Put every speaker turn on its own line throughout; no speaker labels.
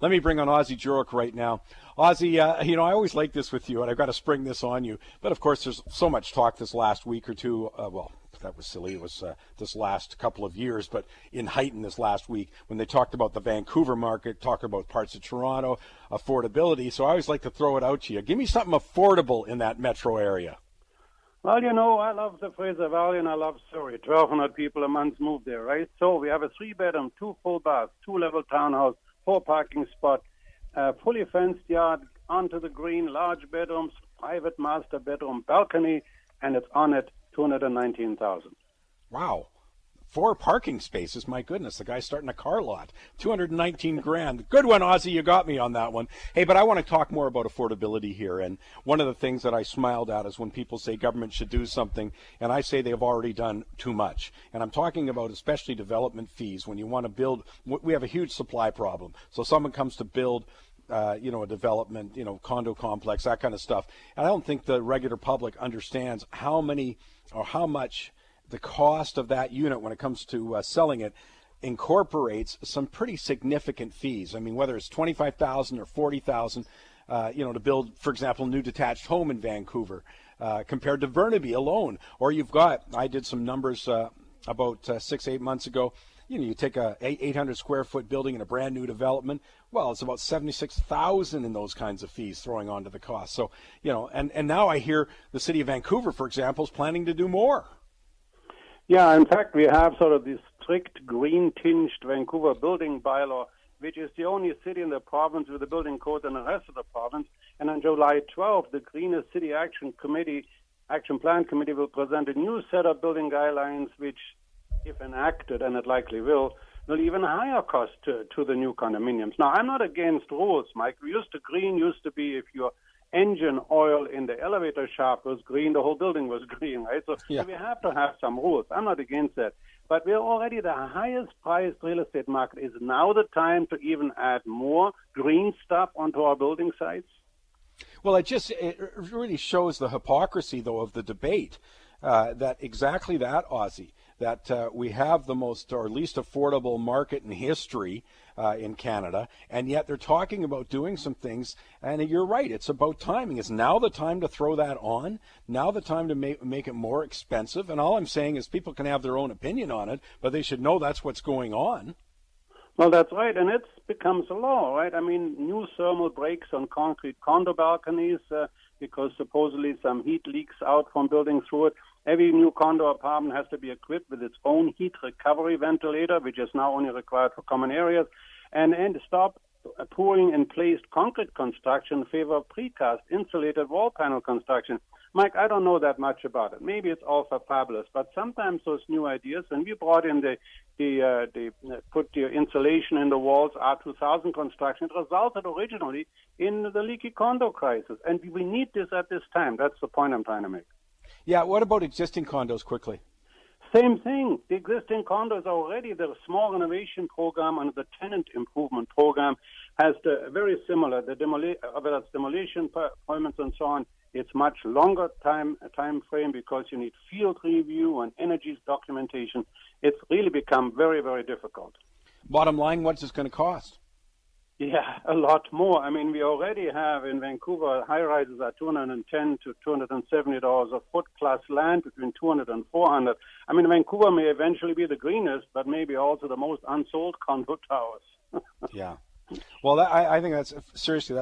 Let me bring on Ozzie Jurek right now. Ozzie, I always like this with you, and I've got to spring this on you. But, of course, there's so much talk this last week or two. That was silly. It was this last couple of years, but in heightened this last week when they talked about the Vancouver market, talked about parts of Toronto, affordability. So I always like to throw it out to you. Give me something affordable in that metro area.
Well, I love the Fraser Valley and I love Surrey. 1,200 people a month move there, right? So we have a 3-bedroom, 2 full baths, 2-level townhouse, 4 parking spots, fully fenced yard, onto the green, large bedrooms, private master bedroom, balcony, and it's on it. 219,000.
Wow. 4 parking spaces. My goodness, the guy's starting a car lot. 219 grand. Good one, Ozzie. You got me on that one. Hey, but I want to talk more about affordability here. And one of the things that I smiled at is when people say government should do something, and I say they've already done too much. And I'm talking about especially development fees. When you want to build, we have a huge supply problem. So someone comes to build a development, condo complex, that kind of stuff. And I don't think the regular public understands how much the cost of that unit when it comes to selling it incorporates some pretty significant fees. I mean, whether it's $25,000 or $40,000, to build, for example, a new detached home in Vancouver, compared to Burnaby alone. Or I did some numbers about 6-8 months ago. You take a 800 square foot building in a brand new development. Well, it's about $76,000 in those kinds of fees throwing onto the cost. So, and now I hear the city of Vancouver, for example, is planning to do more.
Yeah, in fact, we have sort of this strict green-tinged Vancouver building bylaw, which is the only city in the province with a building code than the rest of the province. And on July 12th, the Greener City Action Plan Committee will present a new set of building guidelines, which, if enacted, and it likely will even higher cost to the new condominiums. Now, I'm not against rules, Mike. Green used to be if your engine oil in the elevator shaft was green, the whole building was green, right? So we have to have some rules. I'm not against that. But we're already the highest priced real estate market. Is now the time to even add more green stuff onto our building sites?
Well, it really shows the hypocrisy, though, of the debate. That exactly that, Ozzie, that we have the most or least affordable market in history in Canada, and yet they're talking about doing some things, and you're right, it's about timing. Is now the time to throw that on? Now the time to make it more expensive? And all I'm saying is people can have their own opinion on it, but they should know that's what's going on.
Well, that's right, and it becomes a law, right? I mean, new thermal breaks on concrete condo balconies because supposedly some heat leaks out from building through it. Every new condo apartment has to be equipped with its own heat recovery ventilator, which is now only required for common areas, and stop pouring in placed concrete construction in favor of precast insulated wall panel construction. Mike, I don't know that much about it. Maybe it's all for fabulous, but sometimes those new ideas, when we brought in the put the insulation in the walls, R2000 construction, it resulted originally in the leaky condo crisis. And we need this at this time. That's the point I'm trying to make.
Yeah, what about existing condos quickly?
Same thing. The existing condos already, the small renovation program and the tenant improvement program has very similar. Whether it's demolition permits and so on, it's much longer time frame because you need field review and energy documentation. It's really become very, very difficult.
Bottom line, what's this going to cost?
Yeah, a lot more. I mean, we already have in Vancouver high-rises at $210 to $270 a foot, plus land between $200 and $400. I mean, Vancouver may eventually be the greenest, but maybe also the most unsold condo towers.
Yeah. Well, I think that's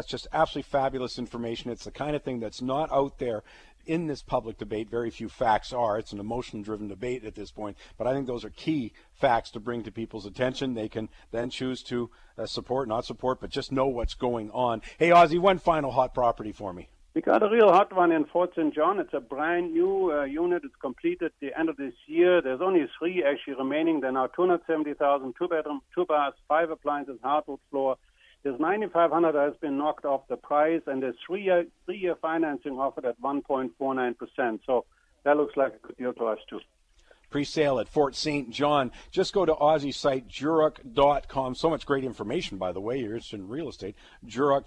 just absolutely fabulous information. It's the kind of thing that's not out there in this public debate. Very few facts are. It's an emotion-driven debate at this point, but I think those are key facts to bring to people's attention. They can then choose to support, not support, but just know what's going on. Hey, Ozzie, one final hot property for me.
We got a real hot one in Fort St. John. It's a brand new unit. It's completed at the end of this year. There's only 3 actually remaining. They're now 270,000, 2-bedroom, 2 baths, 5 appliances, hardwood floor. There's 9,500 that has been knocked off the price, and there's 3-year financing offered at 1.49%. So that looks like a good deal to us too.
Pre-sale at Fort St. John. Just go to Ozzie's site, jurek.com. So much great information, by the way. You're interested in real estate. Jurek,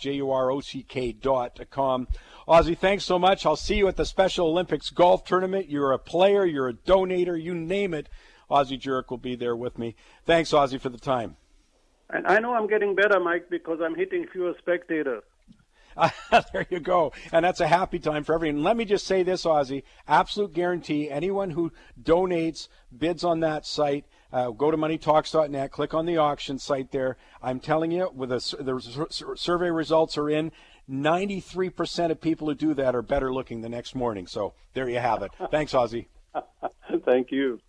JUROCK.com. Ozzie, thanks so much. I'll see you at the Special Olympics golf tournament. You're a player, you're a donator, you name it. Ozzie Jurek will be there with me. Thanks, Ozzie, for the time.
And I know I'm getting better, Mike, because I'm hitting fewer spectators.
There you go. And that's a happy time for everyone. Let me just say this, Ozzie. Absolute guarantee, anyone who donates, bids on that site, go to moneytalks.net, click on the auction site there. I'm telling you, with the survey results are in, 93% of people who do that are better looking the next morning. So there you have it. Thanks, Ozzie.
Thank you.